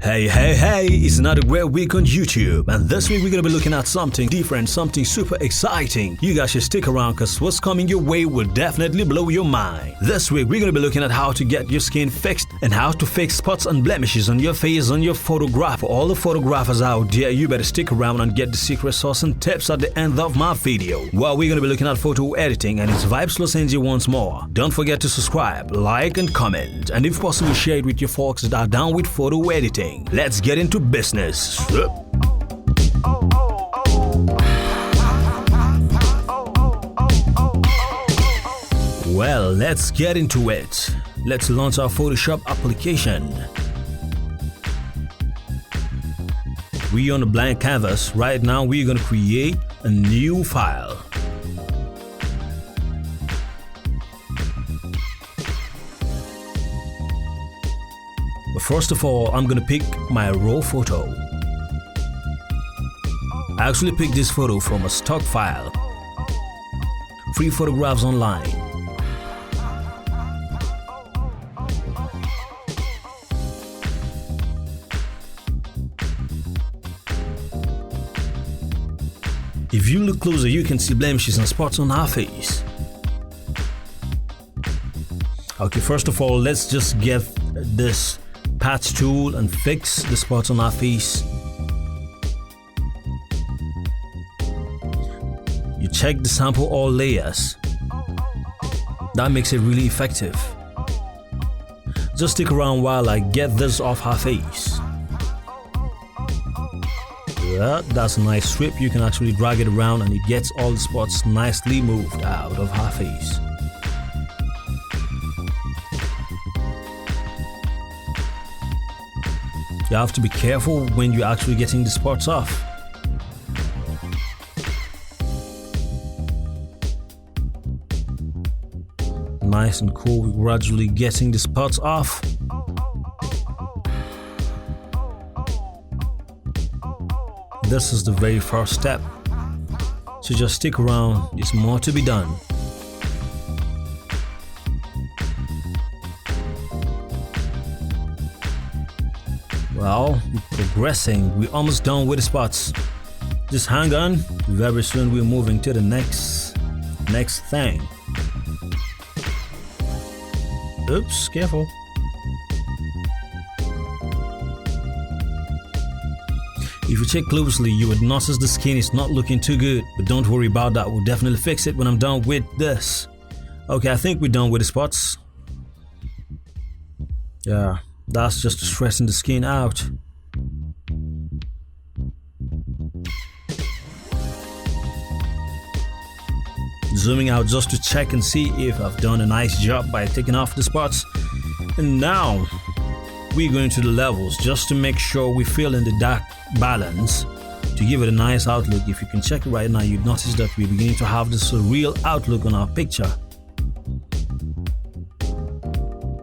Hey, it's another great week on YouTube, and this week we're gonna be looking at something different, something super exciting. You guys should stick around because what's coming your way will definitely blow your mind. This week we're gonna be looking at how to get your skin fixed and how to fix spots and blemishes on your face on your photograph. For all the photographers out there, you better stick around and get the secret sauce and tips at the end of my video. Well, we're gonna be looking at photo editing and its vibes Los Angeles once more. Don't forget to subscribe, like and comment, and if possible share it with your folks that are down with photo editing. Let's get into business. Well, let's get into it. Let's launch our Photoshop application. We're on a blank canvas. Right now, we're going to create a new file. But first of all, I'm going to pick my raw photo. I actually picked this photo from a stock file. Free photographs online. If you look closer, you can see blemishes and spots on our face. Okay, first of all, let's just get this patch tool and fix the spots on our face. You check the sample all layers. That makes it really effective. Just stick around while I get this off her face. Yeah, that's a nice strip. You can actually drag it around and it gets all the spots nicely moved out of her face. You have to be careful when you're actually getting the spots off. Nice and cool, we're gradually getting the spots off. This is the very first step. So just stick around, there's more to be done. Well, we're progressing. We're almost done with the spots. Just hang on. Very soon we're moving to the next thing. Oops, careful. If you check closely, you would notice the skin is not looking too good. But don't worry about that. We'll definitely fix it when I'm done with this. Okay, I think we're done with the spots. Yeah. That's just stressing the skin out. Zooming out just to check and see if I've done a nice job by taking off the spots. And now we're going to the levels just to make sure we fill in the dark balance to give it a nice outlook. If you can check it right now, you'd notice that we're beginning to have this real outlook on our picture.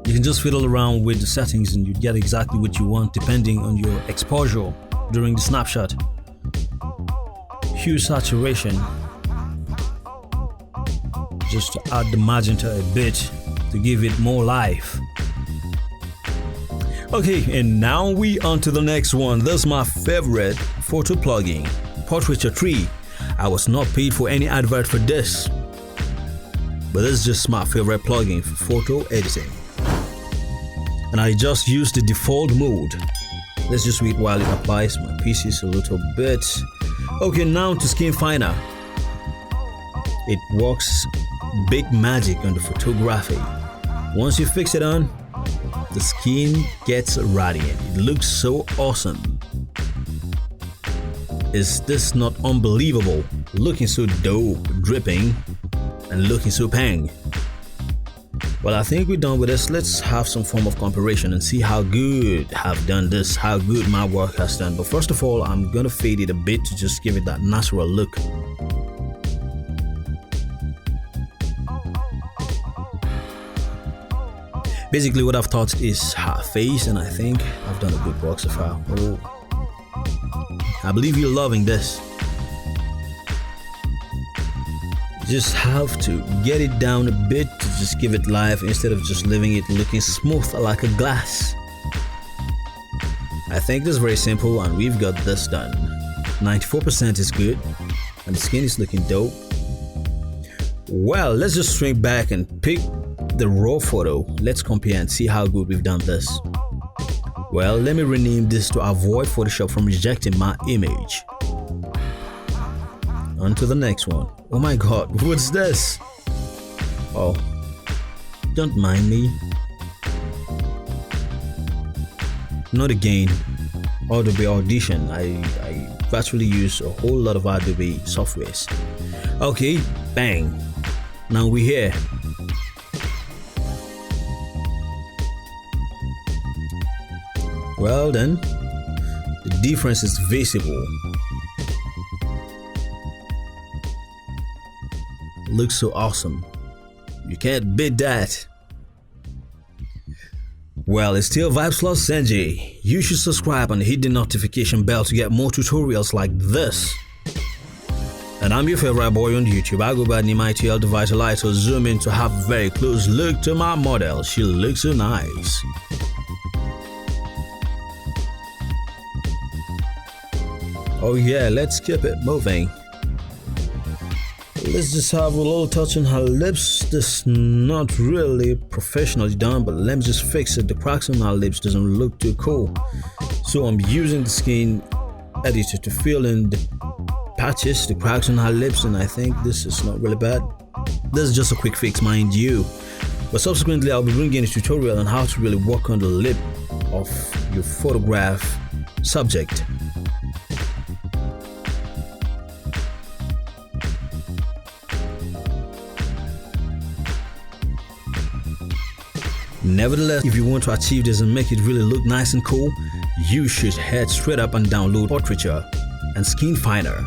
You can just fiddle around with the settings and you get exactly what you want depending on your exposure during the snapshot. Hue saturation, just to add the magenta a bit to give it more life. Okay, and now we on to the next one. This is my favorite photo plugin, Portraiture 3. I was not paid for any advert for this, but this is just my favorite plugin for photo editing. And I just use the default mode. Let's just wait while it applies my pieces a little bit. Okay, now to Skin Finder. It works big magic on the photography. Once you fix it on, the skin gets radiant. It looks so awesome. Is this not unbelievable? Looking so dope, dripping, and looking so pang. Well, I think we're done with this. Let's have some form of comparison and see how good I've done this, how good my work has done. But first of all, I'm gonna fade it a bit to just give it that natural look. Basically, what I've thought is her face, and I think I've done a good work so far. Oh, I believe you're loving this. Just have to get it down a bit to just give it life instead of just leaving it looking smooth like a glass. I think this is very simple and we've got this done. 94% is good and the skin is looking dope. Well, let's just swing back and pick the raw photo. Let's compare and see how good we've done this. Well, let me rename this to avoid Photoshop from rejecting my image. On to the next one. Oh my god, what's this? Oh, don't mind me. Not again. Adobe Audition. I actually use a whole lot of Adobe softwares. Okay, bang. Now we're here. Well then, the difference is visible. Looks so awesome. You can't beat that. Well, it's still Vibes Plus Senji. You should subscribe and hit the notification bell to get more tutorials like this. And I'm your favorite boy on YouTube. I go by the name ITL Devitalize to zoom in to have a very close look to my model. She looks so nice. Oh yeah, let's keep it moving. Let's just have a little touch on her lips. This is not really professionally done, but let me just fix it. The cracks on her lips doesn't look too cool. So I'm using the skin editor to fill in the patches, the cracks on her lips, and I think this is not really bad. This is just a quick fix, mind you. But subsequently, I'll be bringing a tutorial on how to really work on the lip of your photograph subject. Nevertheless, if you want to achieve this and make it really look nice and cool, you should head straight up and download Portraiture and Skin Finder.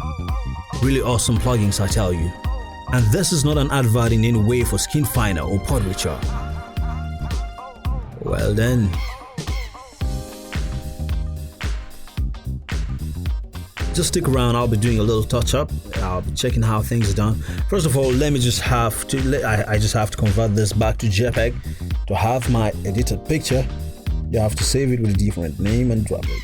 Really awesome plugins, I tell you. And this is not an advert in any way for Skin Finder or Portraiture. Well then, just stick around. I'll be doing a little touch up. I'll be checking how things are done. First of all, let me just have to I just have to convert this back to JPEG to have my edited picture. You have to save it with a different name and drop it.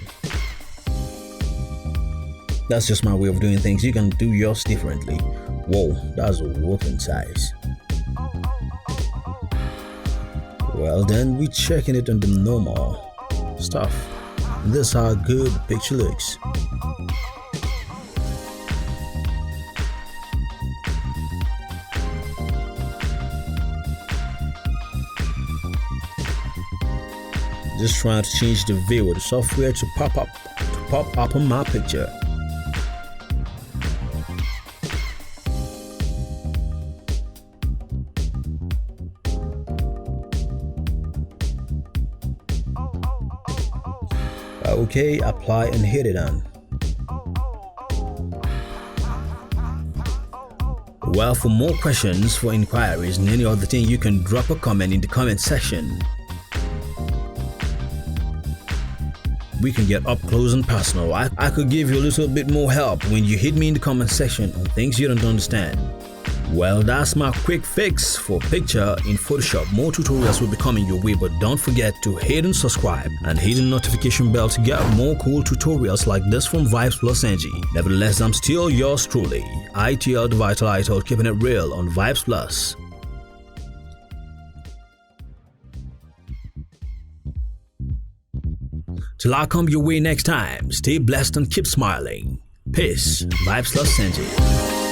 That's just my way of doing things. You can do yours differently. Whoa, that's a whooping size. Well then, we're checking it on the normal stuff. This is how good the picture looks. Just trying to change the view of the software to pop up on my picture. Okay, apply and hit it on. Well, for more questions, for inquiries and any other thing, you can drop a comment in the comment section. We can get up close and personal. I could give you a little bit more help when you hit me in the comment section on things you don't understand. Well, that's my quick fix for picture in Photoshop. More tutorials will be coming your way, but don't forget to hit and subscribe and hit the notification bell to get more cool tutorials like this from Vibes Plus Senji. Nevertheless, I'm still yours truly, ITL Devitalize, keeping it real on Vibes Plus. Till I come your way next time, stay blessed and keep smiling. Peace. Vibes Plus Senji.